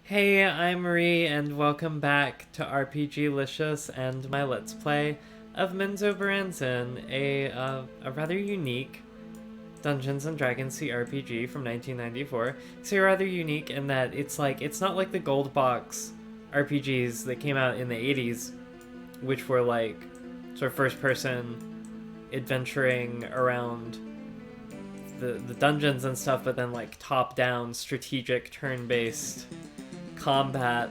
Hey, I'm Marie, and welcome back to RPGlicious and my Let's Play of Menzoberranzan, a rather unique Dungeons and Dragons CRPG from 1994. So rather unique in that it's not like the gold box RPGs that came out in the 80s, which were like sort of first person adventuring around the dungeons and stuff, but then like top down strategic turn based combat.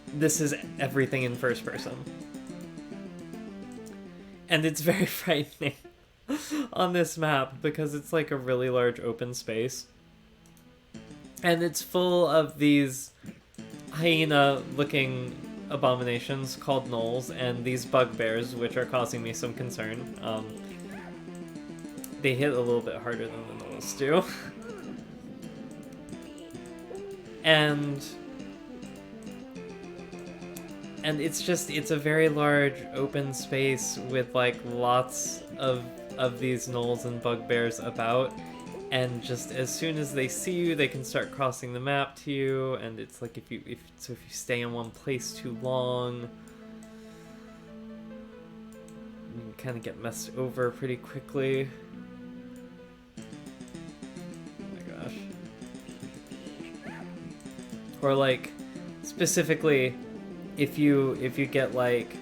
This is everything in first person. And it's very frightening on this map because it's like a really large open space. And it's full of these hyena looking abominations called gnolls and these bugbears, which are causing me some concern. They hit a little bit harder than the gnolls do. and it's a very large open space with like lots of these gnolls and bugbears about, and just as soon as they see you they can start crossing the map to you, and it's like if you stay in one place too long you kind of get messed over pretty quickly. Or like specifically if you get like,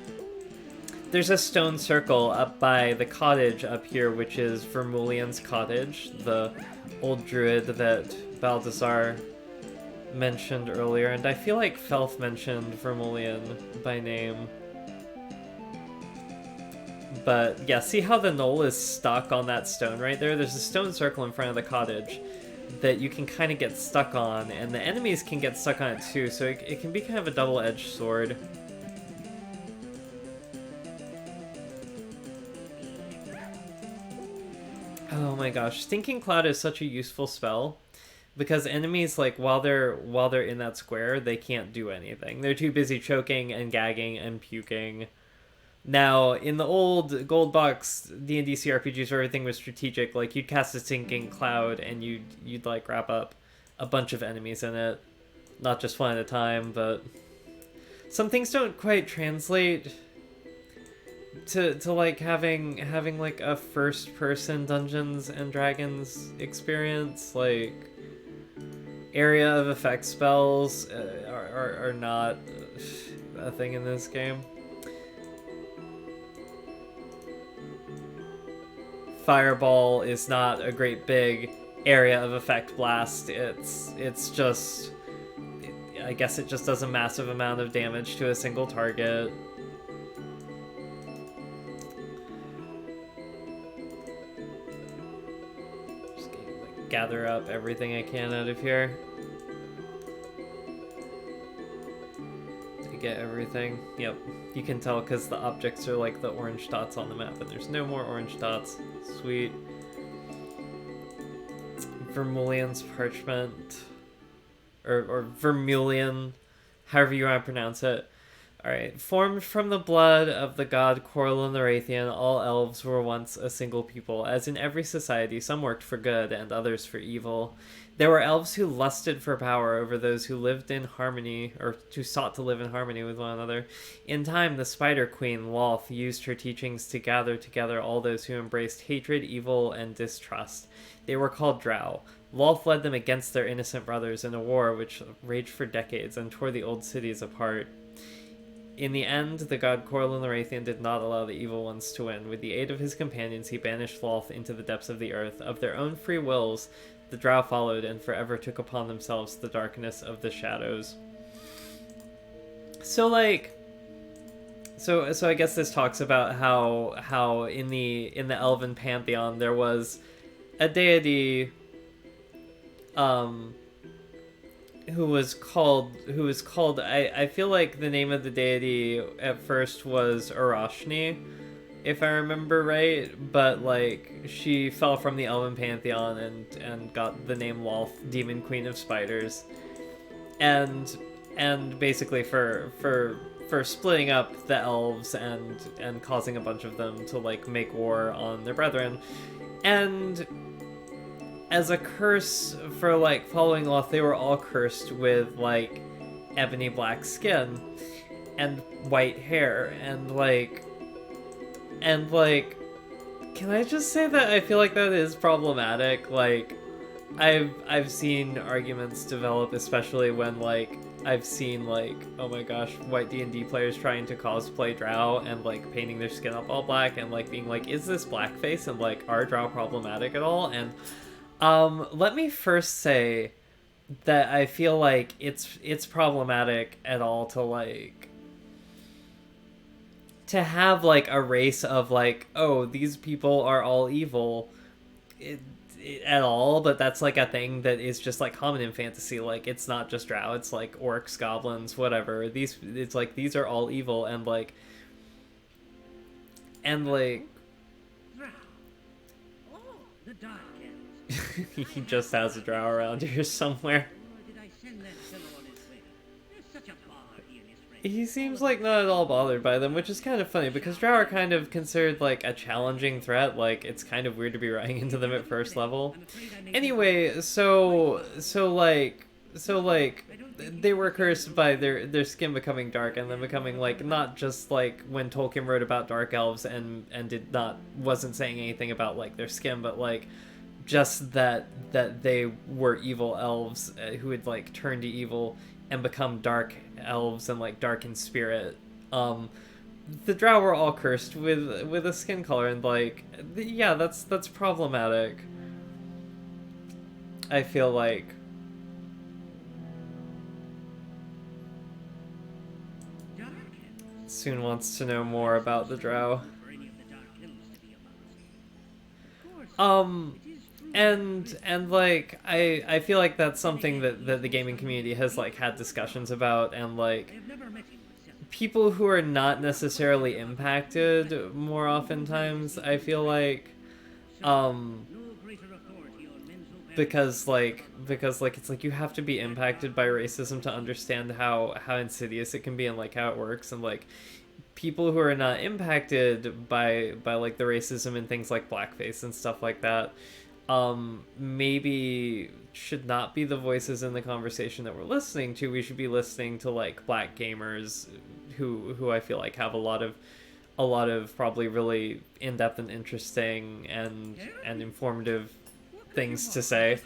there's a stone circle up by the cottage up here, which is Vermulian's cottage, the old druid that Baldassar mentioned earlier, and I feel like Felth mentioned Vermulian by name. But yeah, see how the gnoll is stuck on that stone right there? There's a stone circle in front of the cottage that you can kind of get stuck on, and the enemies can get stuck on it too, so it can be kind of a double-edged sword. Oh my gosh, Stinking Cloud is such a useful spell because enemies, like, while they're in that square, they can't do anything. They're too busy choking and gagging and puking. Now, in the old gold box D&D CRPGs where everything was strategic, like, you'd cast a Sinking Cloud and you'd like wrap up a bunch of enemies in it. Not just one at a time, but some things don't quite translate to like having like a first person Dungeons and Dragons experience. Like, area of effect spells are not a thing in this game. Fireball is not a great big area of effect blast. It's just, I guess it just does a massive amount of damage to a single target. Just gonna, like, gather up everything I can out of here to get everything. Yep, you can tell because the objects are like the orange dots on the map, and there's no more orange dots. Sweet. Vermulian's Parchment. Or Vermulian, however you want to pronounce it. Alright. Formed from the blood of the god Corlin the Wrathian, all elves were once a single people. As in every society, some worked for good and others for evil. There were elves who lusted for power over those who lived in harmony, or who sought to live in harmony with one another. In time, the Spider Queen, Lolth, used her teachings to gather together all those who embraced hatred, evil, and distrust. They were called Drow. Lolth led them against their innocent brothers in a war which raged for decades and tore the old cities apart. In the end, the god Corlin the Wrathian did not allow the evil ones to win. With the aid of his companions, he banished Lolth into the depths of the earth. Of their own free wills, the Drow followed and forever took upon themselves the darkness of the shadows. So, like, so I guess this talks about how in the elven pantheon there was a deity who was called I feel like the name of the deity at first was Arashni, if I remember right, but like she fell from the elven pantheon and got the name Lolth, Demon Queen of Spiders, and basically for splitting up the elves and causing a bunch of them to like make war on their brethren. And as a curse for like following Loth, they were all cursed with like ebony black skin and white hair and can I just say that I feel like that is problematic? Like, I've seen arguments develop, especially when like I've seen like, oh my gosh, white D&D players trying to cosplay Drow and like painting their skin up all black and like being like, is this blackface, and like, are Drow problematic at all? And let me first say that I feel like it's problematic at all to have like a race of like, oh, these people are all evil at all, but that's like a thing that is just like common in fantasy. Like, it's not just Drow, it's like orcs, goblins, whatever. It's like these are all evil, and like the dark he just has a Drow around here somewhere. Did I send that fellow on his way? There's such a bar he and his friends. He seems like not at all bothered by them, which is kind of funny because Drow are kind of considered like a challenging threat. Like, it's kind of weird to be running into them at first level. Anyway, so they were cursed by their skin becoming dark, and then becoming like, not just like when Tolkien wrote about dark elves and wasn't saying anything about like their skin, but like just that they were evil elves who had like turned to evil and become dark elves and like dark in spirit. The Drow were all cursed with a skin color, and like, yeah, that's problematic. I feel like Soon wants to know more about the Drow. And like, I feel like that's something that the gaming community has like had discussions about, and like people who are not necessarily impacted more oftentimes, I feel like, because it's like you have to be impacted by racism to understand how insidious it can be and like how it works, and like people who are not impacted by like the racism and things like blackface and stuff like that maybe should not be the voices in the conversation that we're listening to. We should be listening to like black gamers who I feel like have a lot of probably really in-depth and interesting and informative things to say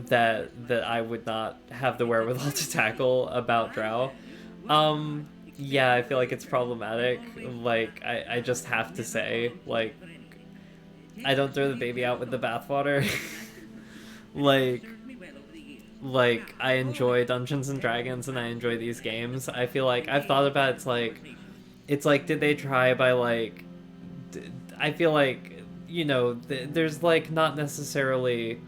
that I would not have the wherewithal to tackle about Drow. Yeah, I feel like it's problematic. Like, I just have to say, like, I don't throw the baby out with the bathwater. like, I enjoy Dungeons and Dragons and I enjoy these games. I feel like I've thought about it's like, did they try by like, I feel like, you know, there's like not necessarily,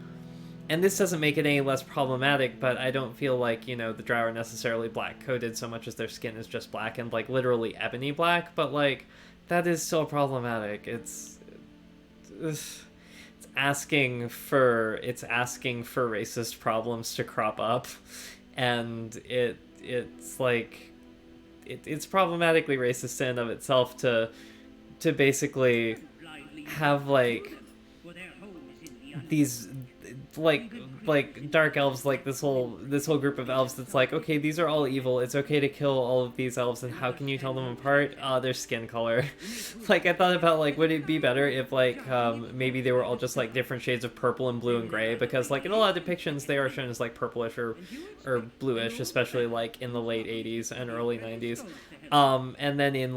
and this doesn't make it any less problematic, but I don't feel like, you know, the Drow are necessarily black-coated so much as their skin is just black and like literally ebony black, but like that is still problematic. It's asking for racist problems to crop up, and it's like it's problematically racist in and of itself to basically have like these like dark elves, like this whole group of elves that's like, okay, these are all evil, it's okay to kill all of these elves, and how can you tell them apart? Their skin color. Like, I thought about like, would it be better if like maybe they were all just like different shades of purple and blue and gray, because like in a lot of depictions they are shown as like purplish or bluish, especially like in the late 80s and early 90s, and then in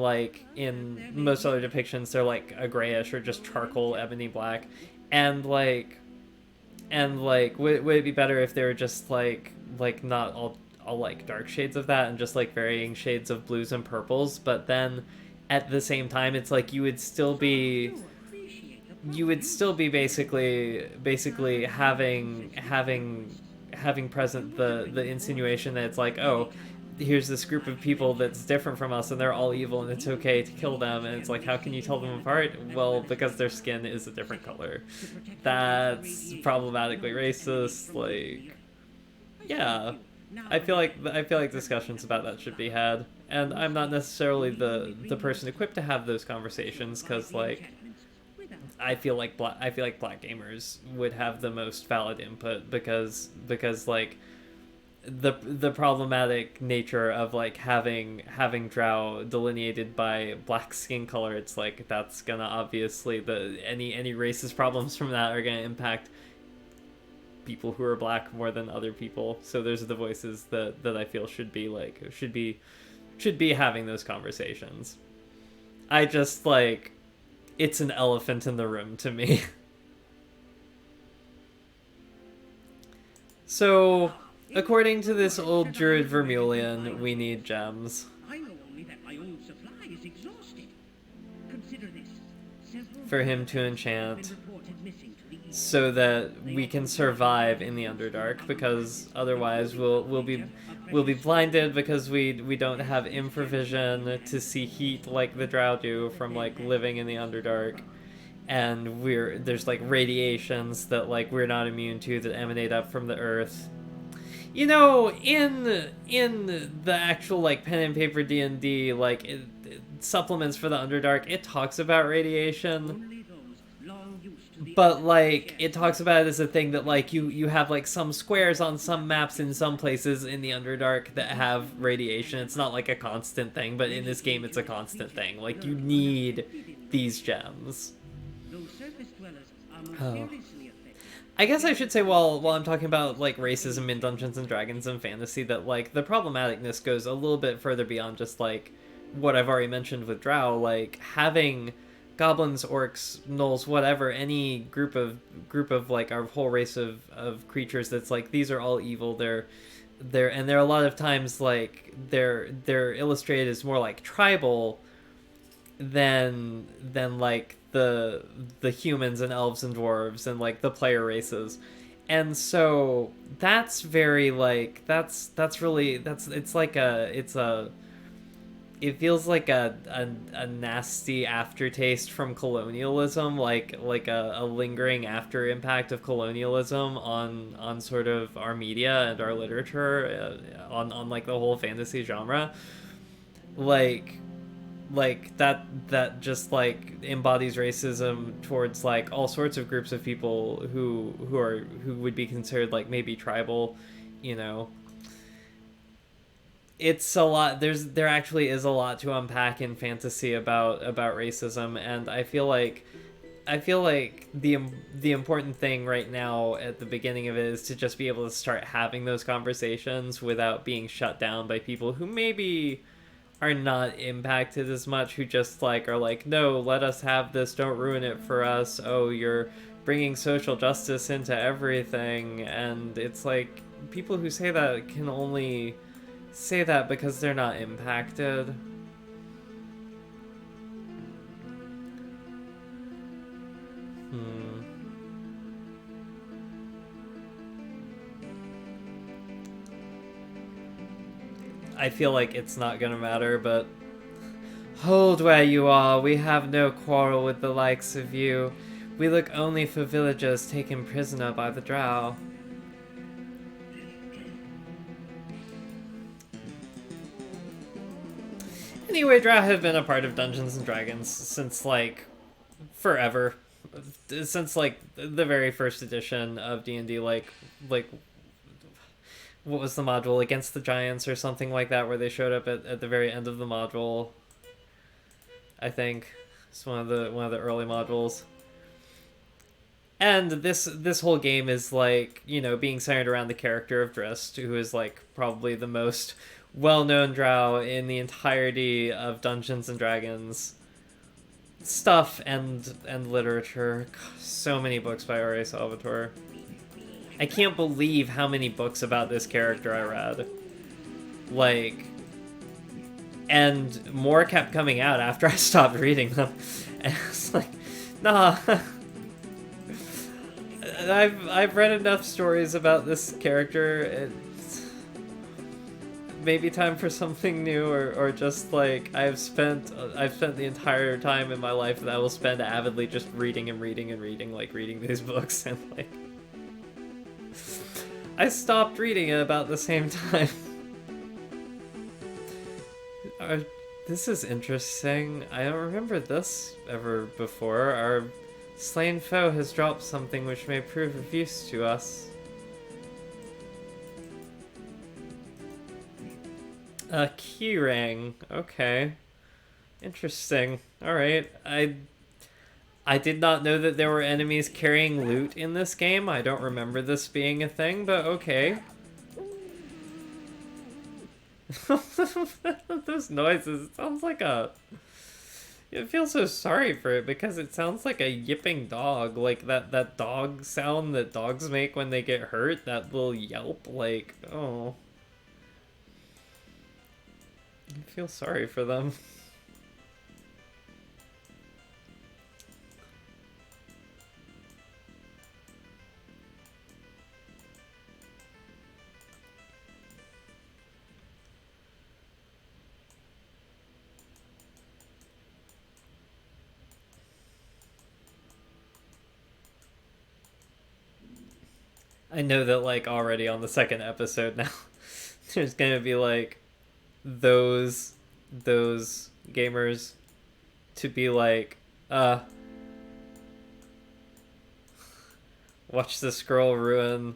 most other depictions they're like a grayish or just charcoal ebony black, and like would it be better if they were just like not all like dark shades of that and just like varying shades of blues and purples, but then at the same time it's like you would still be basically having present the insinuation that it's like, oh, here's this group of people that's different from us and they're all evil and it's okay to kill them, and it's like, how can you tell them apart? Well, because their skin is a different color. That's problematically racist. Like, yeah, I feel like discussions about that should be had, and I'm not necessarily the person equipped to have those conversations, because like I feel like black gamers would have the most valid input because like the problematic nature of like having drow delineated by black skin color, it's like that's gonna obviously any racist problems from that are gonna impact people who are black more than other people. So there's the voices that I feel should be having those conversations. I just like, it's an elephant in the room to me. So, according to this old druid Vermilion, we need gems. I know only that my own supply is exhausted. Consider this. Several For him to have enchant, been reported missing to the east. so that we can survive in the Underdark, because otherwise we'll be blinded because we don't have infravision to see heat like the drow do from like living in the Underdark, and there's like radiations that like we're not immune to that emanate up from the earth. You know, in the actual like pen and paper D&D, like supplements for the Underdark, it talks about radiation. Only those long used to the But like it talks about it as a thing that like you have like some squares on some maps in some places in the Underdark that have radiation. It's not like a constant thing, but in this game it's a constant thing. Like you need these gems. those surface dwellers are most Oh. seriously affected. I guess I should say while I'm talking about like racism in Dungeons and Dragons and fantasy, that like the problematicness goes a little bit further beyond just like what I've already mentioned with Drow, like having goblins, orcs, gnolls, whatever, any group of like our whole race of creatures that's like these are all evil. They're a lot of times like they're illustrated as more like tribal than like the humans and elves and dwarves and like the player races. And so that's very like that's really it's like it feels like a nasty aftertaste from colonialism, like a lingering after impact of colonialism on sort of our media and our literature, on like the whole fantasy genre, like that just like embodies racism towards like all sorts of groups of people who would be considered like maybe tribal, you know. It's a lot. There actually is a lot to unpack in fantasy about racism, and I feel like the important thing right now at the beginning of it is to just be able to start having those conversations without being shut down by people who maybe are not impacted as much, who just like are like, no, let us have this, don't ruin it for us. Oh, you're bringing social justice into everything. And it's like people who say that can only say that because they're not impacted. I feel like it's not gonna matter, but hold where you are. We have no quarrel with the likes of you. We look only for villagers taken prisoner by the drow. Anyway, drow have been a part of Dungeons and Dragons since like forever, since like the very first edition of D&D. Like what was the module, Against the Giants or something like that, where they showed up at the very end of the module. I think it's one of the early modules. And this whole game is like, you know, being centered around the character of Drist, who is like probably the most well-known drow in the entirety of Dungeons and Dragons stuff and literature. So many books by R.A. Salvatore. I can't believe how many books about this character I read. Like, and more kept coming out after I stopped reading them. And it's like, nah. I've read enough stories about this character. It's maybe time for something new, or just like I've spent the entire time in my life that I will spend avidly just reading and reading and reading, like reading these books, and like I stopped reading at about the same time. This is interesting. I don't remember this ever before. Are Slain foe has dropped something which may prove of use to us. A key ring. Okay. Interesting. Alright. I did not know that there were enemies carrying loot in this game. I don't remember this being a thing, but okay. Those noises, it sounds like a... I feel so sorry for it because it sounds like a yipping dog. Like that dog sound that dogs make when they get hurt. That little yelp, like, oh. I feel sorry for them. I know that, like, already on the second episode now, there's gonna be, like, those gamers to be like, watch this girl ruin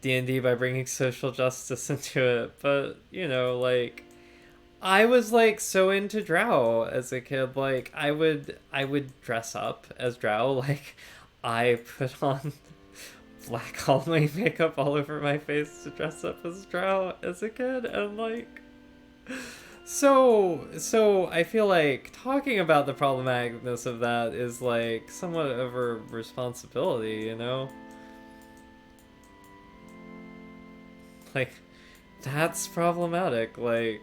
D&D by bringing social justice into it. But, you know, like, I was, like, so into Drow as a kid. Like, I would dress up as Drow. Like, I put on black Halloween makeup all over my face to dress up as Drow as a kid, and, like, so I feel like talking about the problematicness of that is, like, somewhat of a responsibility, you know? Like, that's problematic. Like,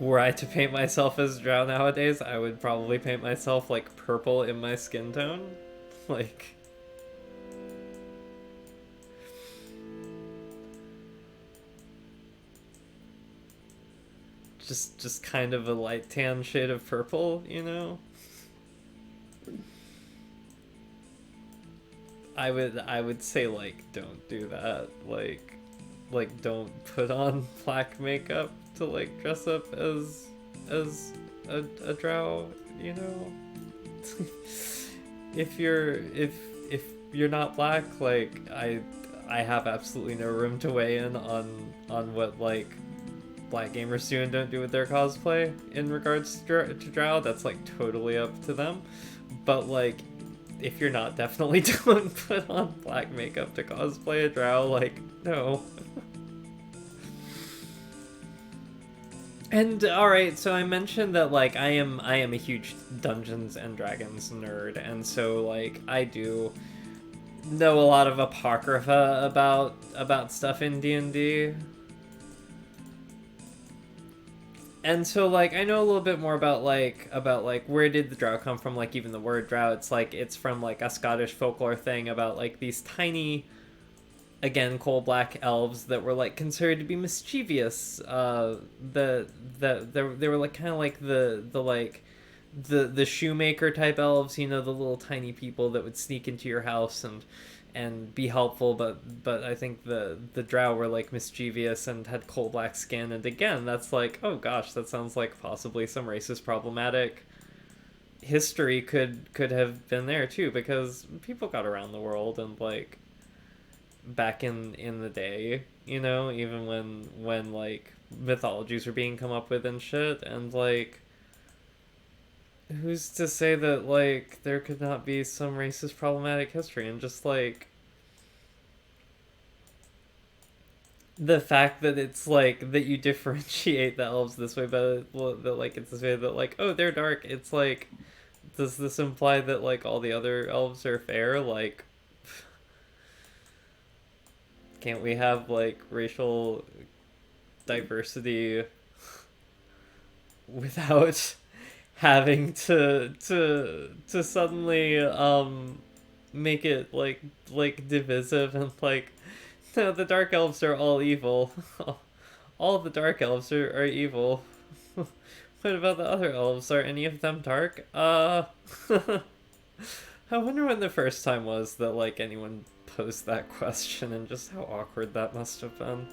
were I to paint myself as Drow nowadays, I would probably paint myself, like, purple in my skin tone. Like, just kind of a light tan shade of purple, you know? I would say, like, don't do that. Like don't put on black makeup to, like, dress up as a Drow, you know? if you're not black, like, I have absolutely no room to weigh in on what, like, black gamers do and don't do with their cosplay in regards to Drow. That's, like, totally up to them. But, like, if you're not, definitely don't put on black makeup to cosplay a Drow. Like, no. And alright, so I mentioned that, like, I am a huge Dungeons and Dragons nerd, and so, like, I do know a lot of apocrypha about stuff in D&D. And so, like, I know a little bit more about where did the Drow come from, like, even the word Drow. It's like, it's from, like, a Scottish folklore thing about, like, these tiny, again, coal black elves that were, like, considered to be mischievous. They were, like, kind of like the shoemaker type elves, you know, the little tiny people that would sneak into your house and be helpful, but I think the Drow were, like, mischievous and had coal black skin, and again, that's like, oh gosh, that sounds like possibly some racist problematic history could have been there too, because people got around the world, and, like, back in the day, you know, even when like mythologies were being come up with and shit, and, like, who's to say that, like, there could not be some racist problematic history, and just, like, the fact that it's, like, that you differentiate the elves this way, but that, like, it's this way that, like, oh, they're dark, it's like, does this imply that, like, all the other elves are fair? Like, can't we have, like, racial diversity without having to suddenly make it, like divisive, and, like, no, the dark elves are all evil. All the dark elves are evil. What about the other elves? Are any of them dark? I wonder when the first time was that, like, anyone posed that question, and just how awkward that must have been.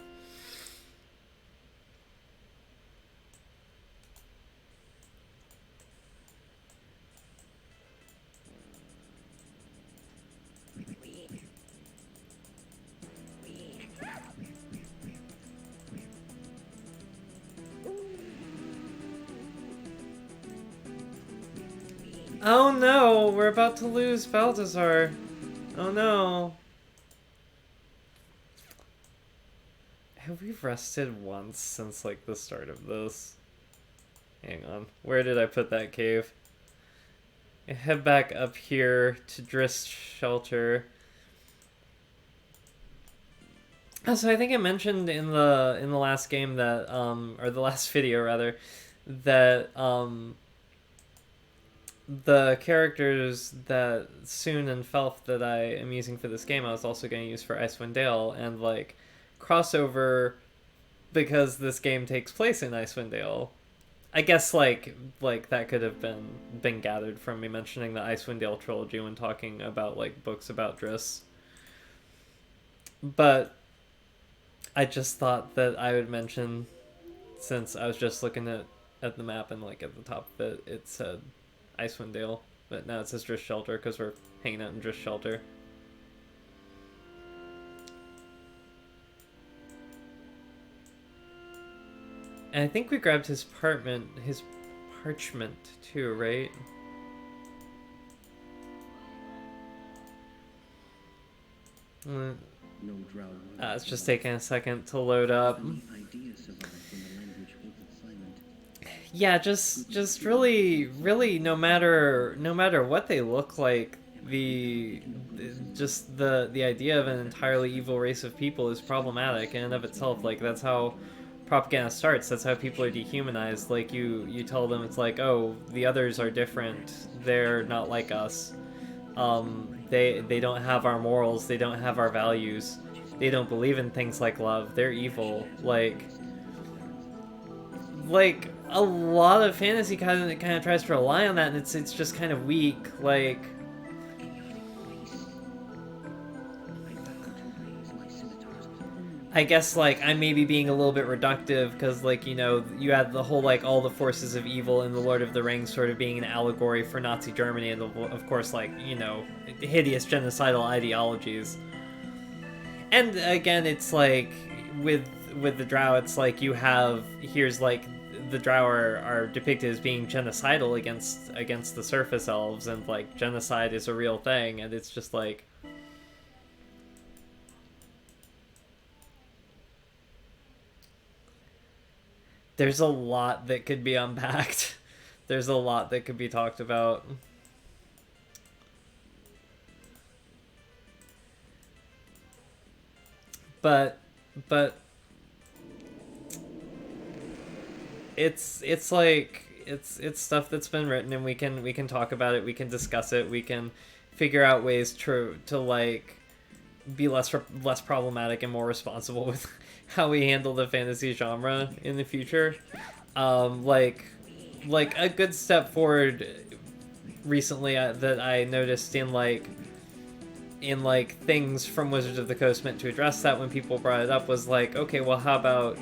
Oh no, we're about to lose Balthazar. Oh no. Have we rested once since like the start of this? Hang on. Where did I put that cave? I head back up here to Drist's shelter. Oh, so I think I mentioned in the last game that or the last video rather, that the characters that Soon and Felf that I am using for this game I was also going to use for Icewind Dale, and like crossover because this game takes place in Icewind Dale. I guess like that could have been gathered from me mentioning the Icewind Dale trilogy when talking about like books about Driss. But I just thought that I would mention, since I was just looking at the map and like at the top of it said Icewind Dale, but now it says Driss Shelter because we're hanging out in Driss Shelter. And I think we grabbed his parchment too, right? It's just taking a second to load up. Yeah, just really no matter what they look like, the idea of an entirely evil race of people is problematic in and of itself. Like that's how propaganda starts. That's how people are dehumanized. Like you tell them it's like, oh, the others are different. They're not like us. They don't have our morals. They don't have our values. They don't believe in things like love. They're evil. Like a lot of fantasy kind of tries to rely on that, and it's just kind of weak. Like I guess like I may be being a little bit reductive because like you had the whole like all the forces of evil in the Lord of the Rings sort of being an allegory for Nazi Germany and of course like hideous genocidal ideologies. And again, it's like with the Drow, it's like you have here's like the Drow are depicted as being genocidal against the surface elves, and like genocide is a real thing, and it's just like there's a lot that could be unpacked. There's a lot that could be talked about. But it's like it's stuff that's been written, and we can talk about it, we can discuss it, we can figure out ways to like be less problematic and more responsible with how we handle the fantasy genre in the future. Like a good step forward recently that I noticed in things from Wizards of the Coast meant to address that when people brought it up was like, okay, well, how about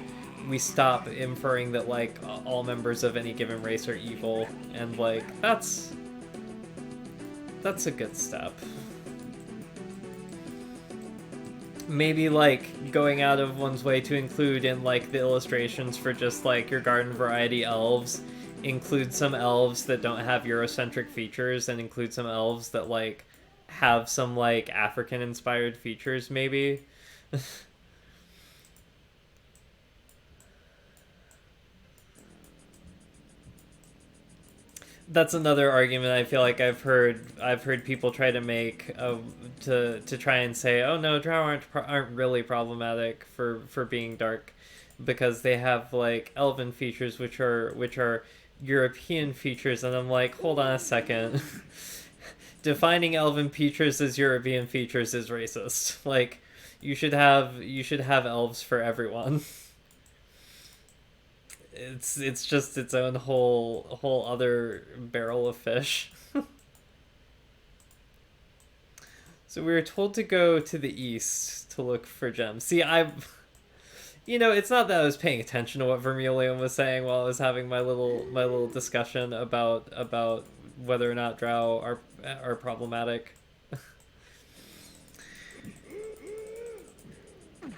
we stop inferring that like all members of any given race are evil, and like that's a good step. Maybe like going out of one's way to include in like the illustrations for just like your garden variety elves, include some elves that don't have Eurocentric features, and include some elves that like have some like African inspired features maybe. That's another argument I feel like I've heard people try to make to try and say, oh no, Drow aren't really problematic for being dark because they have like elven features which are European features, and I'm like, hold on a second. Defining elven features as European features is racist. Like you should have elves for everyone. It's just its own whole other barrel of fish. So we were told to go to the east to look for gems. See, it's not that I was paying attention to what Vermilion was saying while I was having my little discussion about whether or not Drow are problematic.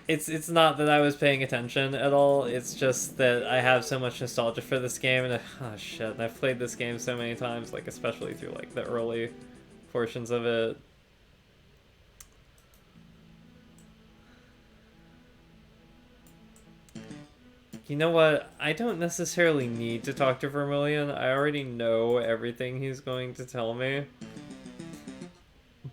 It's not that I was paying attention at all. It's just that I have so much nostalgia for this game, and oh shit, and I've played this game so many times, like especially through like the early portions of it. You know what? I don't necessarily need to talk to Vermilion. I already know everything he's going to tell me.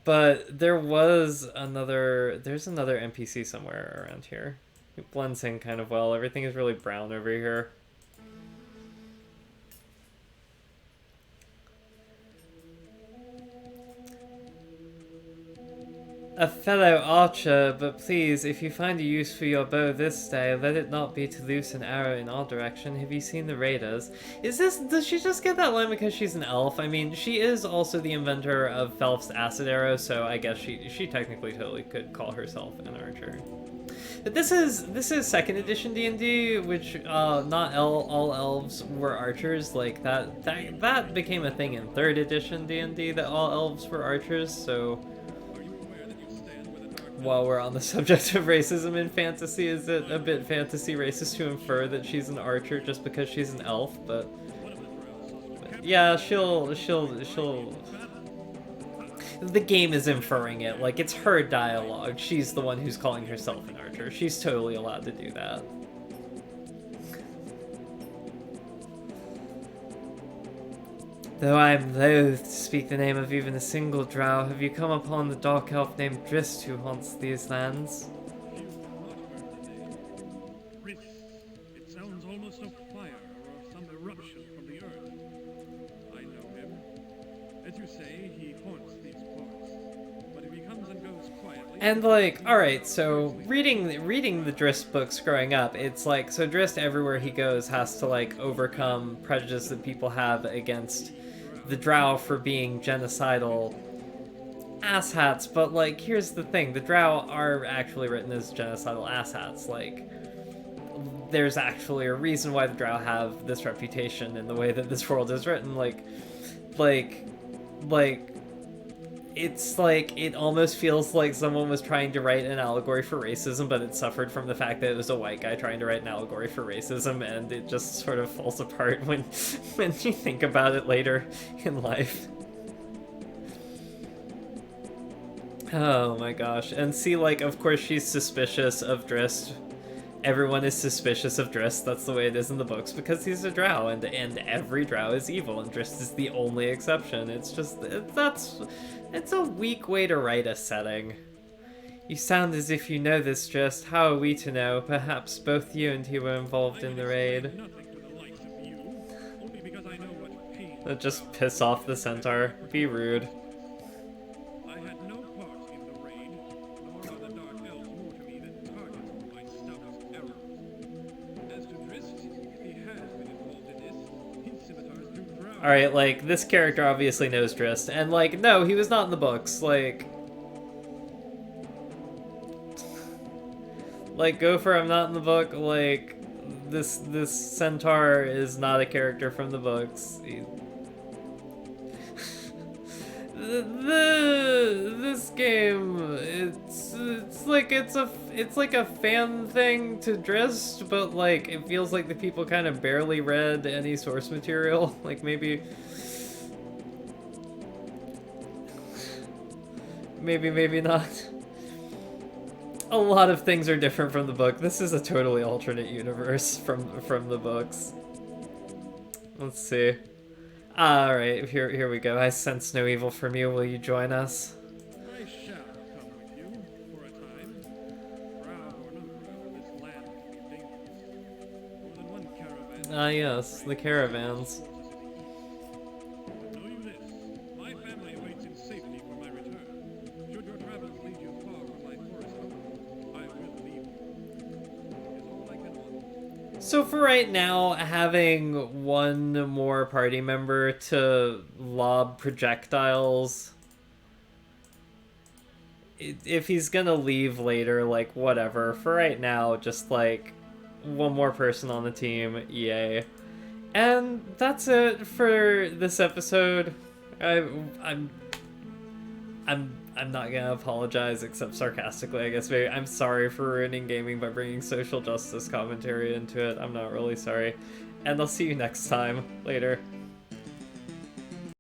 But there's another NPC somewhere around here. It blends in kind of well. Everything is really brown over here. A fellow archer, but please, if you find a use for your bow this day, let it not be to loose an arrow in our direction. Have you seen the raiders? Does she just get that line because she's an elf? I mean, she is also the inventor of Felf's acid arrow, so I guess she technically totally could call herself an archer. But this is 2nd edition D&D, which not all elves were archers. Like that became a thing in 3rd edition D&D that all elves were archers, so while we're on the subject of racism in fantasy, is it a bit fantasy racist to infer that she's an archer just because she's an elf? But yeah, she'll. The game is inferring it, like it's her dialogue. She's the one who's calling herself an archer. She's totally allowed to do that. Though I am loath to speak the name of even a single drow, have you come upon the dark elf named Drist who haunts these lands? Riss. It sounds almost of fire or some eruption from the earth. I know him. As you say, he haunts these parts. But if he comes and goes quietly... And like, alright, so reading the Drist books growing up, it's like, so Drist everywhere he goes has to like overcome prejudice that people have against the drow for being genocidal asshats, but like here's the thing, the drow are actually written as genocidal asshats. Like there's actually a reason why the drow have this reputation in the way that this world is written. Like it's like, it almost feels like someone was trying to write an allegory for racism, but it suffered from the fact that it was a white guy trying to write an allegory for racism, and it just sort of falls apart when you think about it later in life. Oh my gosh. And see, like, of course she's suspicious of Drist. Everyone is suspicious of Drist. That's the way it is in the books, because he's a drow, and every drow is evil, and Drist is the only exception. It's just, it's a weak way to write a setting. You sound as if you know this, Drist. How are we to know? Perhaps both you and he were involved in the raid. That just piss off the centaur. Be rude. I had no part in the raid, nor are the dark elves more to me than targets for my stoutest errors. As to Drist, if he has been involved in this, his scimitars do drown. Alright, like, this character obviously knows Drist, and like, no, he was not in the books. Like, Gopher, I'm not in the book. Like, this centaur is not a character from the books. This game, it's like a fan thing to Drist, but like it feels like the people kind of barely read any source material. Like maybe not. A lot of things are different from the book. This is a totally alternate universe from the books. Let's see. Alright, here we go. I sense no evil from you. Will you join us? I shall come with you for a time. Drow or no drow, this land can be dangerous. More than one caravan. Ah, yes, the caravans. But know you this, my family awaits in safety for my return. Should your travels lead you far from my forest home, I will leave you. It is all I can offer. So for right now, having one more party member to lob projectiles, if he's gonna leave later, like, whatever. For right now, just, like, one more person on the team, yay. And that's it for this episode. I'm I'm not gonna apologize except sarcastically, I guess. Maybe I'm sorry for ruining gaming by bringing social justice commentary into it. I'm not really sorry. And I'll see you next time. Later.